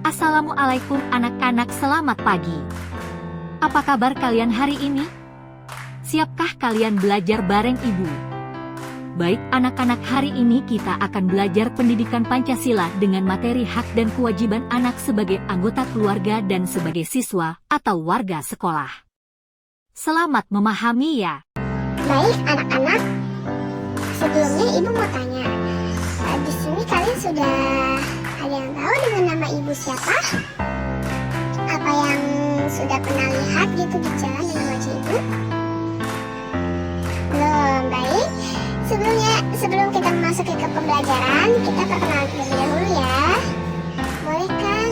Assalamualaikum anak-anak, selamat pagi. Apa kabar kalian hari ini? Siapkah kalian belajar bareng ibu? Baik anak-anak, hari ini kita akan belajar pendidikan Pancasila dengan materi hak dan kewajiban anak sebagai anggota keluarga dan sebagai siswa atau warga sekolah. Selamat memahami ya. Baik anak-anak, sebelumnya ibu mau tanya, di sini kalian sudah ada yang tahu dengan nama ibu siapa? Apa yang sudah pernah lihat gitu di jalan dengan wajah ibu? Belum. Baik, sebelum kita memasuki ke pembelajaran, kita perkenalan terlebih dahulu ya. Boleh kan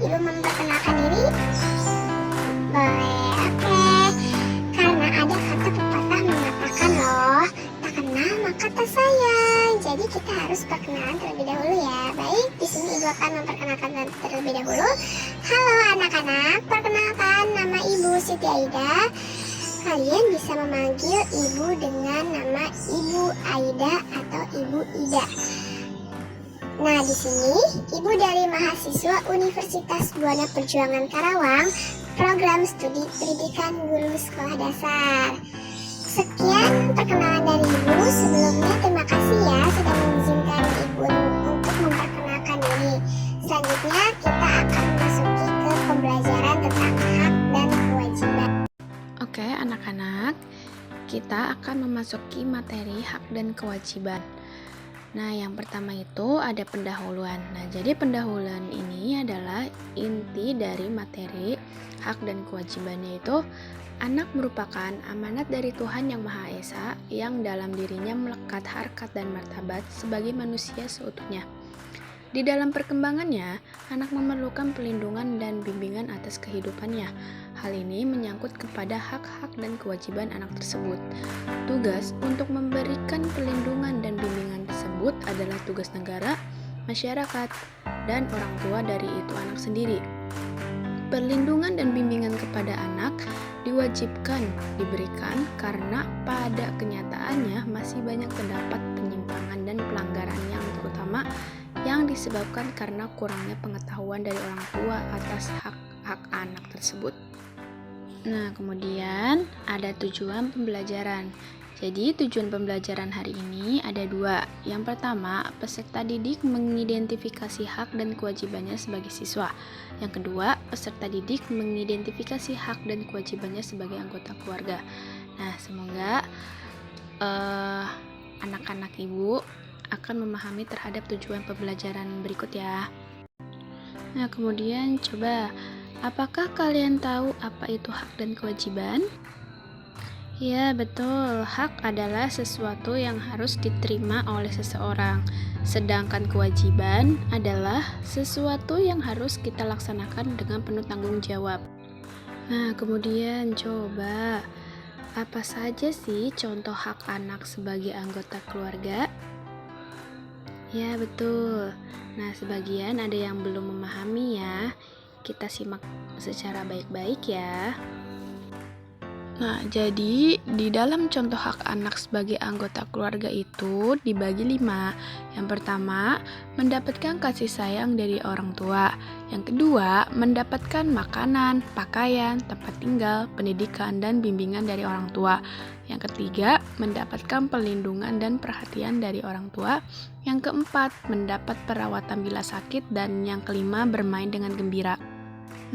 ibu memperkenalkan diri? Boleh, oke. Karena ada kata pepatah mengatakan loh, tak kenal maka tak sayang. Jadi kita harus perkenalan terlebih dahulu ya. Baik, di sini ibu akan memperkenalkan terlebih dahulu. Halo anak-anak, perkenalkan nama ibu Siti Aida. Kalian bisa memanggil ibu dengan nama Ibu Aida atau Ibu Ida. Nah, di sini ibu dari mahasiswa Universitas Buana Perjuangan Karawang, program studi pendidikan guru sekolah dasar. Sekian perkenalan dari ibu. Sebelumnya terima kasih ya sudah mengizinkan ibu untuk memperkenalkan diri. Selanjutnya kita akan memasuki ke pembelajaran tentang hak dan kewajiban. Oke anak-anak, kita akan memasuki materi hak dan kewajiban. Nah, yang pertama itu ada pendahuluan. Nah, jadi pendahuluan ini adalah inti dari materi hak dan kewajibannya, itu anak merupakan amanat dari Tuhan Yang Maha Esa yang dalam dirinya melekat harkat dan martabat sebagai manusia seutuhnya. Di dalam perkembangannya, anak memerlukan perlindungan dan bimbingan atas kehidupannya. Hal ini menyangkut kepada hak-hak dan kewajiban anak tersebut. Tugas untuk memberikan perlindungan dan bimbingan tersebut adalah tugas negara, masyarakat, dan orang tua dari itu anak sendiri. Perlindungan dan bimbingan kepada anak diwajibkan diberikan karena pada kenyataannya masih banyak terdapat penyimpangan dan pelanggaran yang terutama yang disebabkan karena kurangnya pengetahuan dari orang tua atas hak-hak anak tersebut. Nah, kemudian ada tujuan pembelajaran. Jadi, tujuan pembelajaran hari ini ada dua. Yang pertama, peserta didik mengidentifikasi hak dan kewajibannya sebagai siswa. Yang kedua, peserta didik mengidentifikasi hak dan kewajibannya sebagai anggota keluarga. Nah, semoga anak-anak ibu akan memahami terhadap tujuan pembelajaran berikut ya. Nah, kemudian coba, apakah kalian tahu apa itu hak dan kewajiban? Ya, betul. Hak adalah sesuatu yang harus diterima oleh seseorang. Sedangkan kewajiban adalah sesuatu yang harus kita laksanakan dengan penuh tanggung jawab. Nah, kemudian coba, apa saja sih contoh hak anak sebagai anggota keluarga? Ya, betul. Nah, sebagian ada yang belum memahami ya. Kita simak secara baik-baik ya. Nah, jadi di dalam contoh hak anak sebagai anggota keluarga itu dibagi 5. Yang pertama, mendapatkan kasih sayang dari orang tua. Yang kedua, mendapatkan makanan, pakaian, tempat tinggal, pendidikan, dan bimbingan dari orang tua. Yang ketiga, mendapatkan perlindungan dan perhatian dari orang tua. Yang keempat, mendapat perawatan bila sakit. Dan yang kelima, bermain dengan gembira.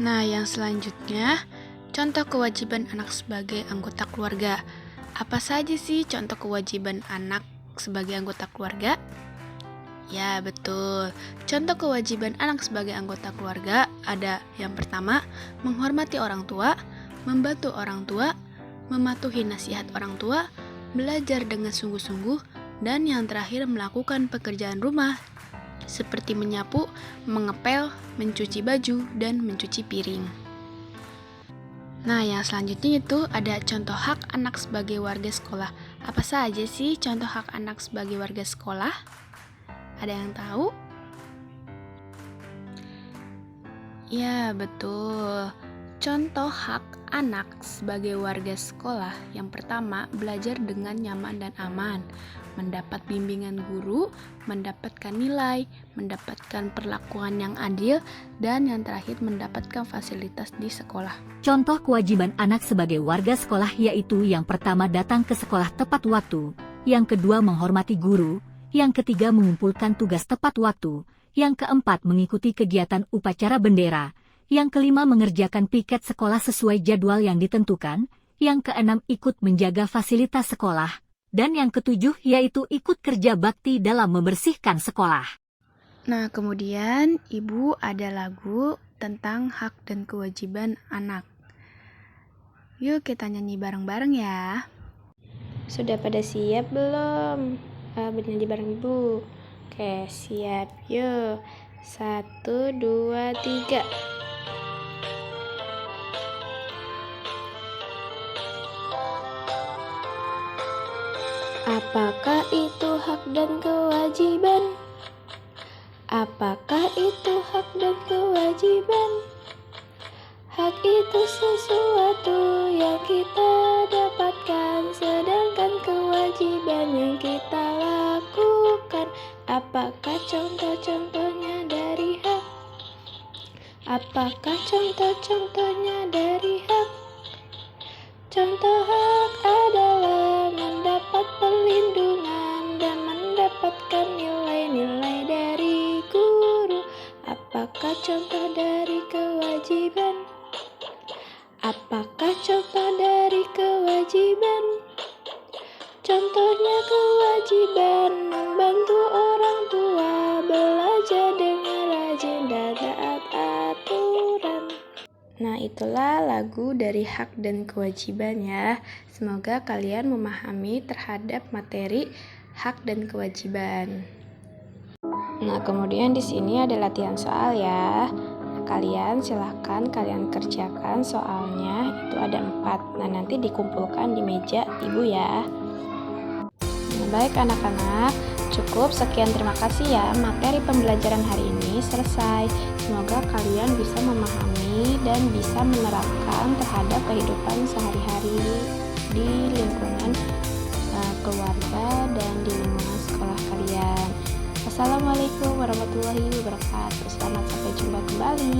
Nah, yang selanjutnya, contoh kewajiban anak sebagai anggota keluarga. Apa saja sih contoh kewajiban anak sebagai anggota keluarga? Ya, betul. Contoh kewajiban anak sebagai anggota keluarga ada yang pertama, menghormati orang tua, membantu orang tua, mematuhi nasihat orang tua, belajar dengan sungguh-sungguh, dan yang terakhir melakukan pekerjaan rumah seperti menyapu, mengepel, mencuci baju, dan mencuci piring. Nah, yang selanjutnya itu ada contoh hak anak sebagai warga sekolah. Apa saja sih contoh hak anak sebagai warga sekolah? Ada yang tahu? Ya, betul. Contoh hak anak sebagai warga sekolah, yang pertama, belajar dengan nyaman dan aman, mendapat bimbingan guru, mendapatkan nilai, mendapatkan perlakuan yang adil, dan yang terakhir mendapatkan fasilitas di sekolah. Contoh kewajiban anak sebagai warga sekolah yaitu yang pertama datang ke sekolah tepat waktu, yang kedua menghormati guru, yang ketiga mengumpulkan tugas tepat waktu, yang keempat mengikuti kegiatan upacara bendera, yang kelima mengerjakan piket sekolah sesuai jadwal yang ditentukan, yang keenam ikut menjaga fasilitas sekolah, dan yang ketujuh yaitu ikut kerja bakti dalam membersihkan sekolah. Nah, kemudian Ibu ada lagu tentang hak dan kewajiban anak. Yuk kita nyanyi bareng-bareng ya. Sudah pada siap belum? Bernyanyi bareng Ibu. Oke, siap. Yuk. 1, 2, 3. Apakah itu hak dan kewajiban? Apakah itu hak dan kewajiban? Hak itu sesuatu yang kita dapatkan, sedangkan kewajiban yang kita lakukan. Apakah contoh-contohnya dari hak? Apakah contoh-contohnya dari hak? Contoh hak adalah mendapat perlindungan dan mendapatkan nilai-nilai dari guru. Apakah contoh dari kewajiban? Apakah contoh dari kewajiban? Contohnya kewajiban membantu orang tua belajar dengan rajin dan taat aturan. Nah, itulah lagu dari hak dan kewajiban ya. Semoga kalian memahami terhadap materi hak dan kewajiban. Nah, kemudian di sini ada latihan soal ya. Kalian silahkan kalian kerjakan soalnya, itu ada 4. Nah, nanti dikumpulkan di meja Ibu ya. Nah, baik anak-anak, cukup sekian, terima kasih ya. Materi pembelajaran hari ini selesai. Semoga kalian bisa memahami dan bisa menerapkan terhadap kehidupan sehari-hari di lingkungan keluarga dan di lingkungan sekolah kalian. Assalamualaikum warahmatullahi wabarakatuh. Selamat sampai jumpa kembali.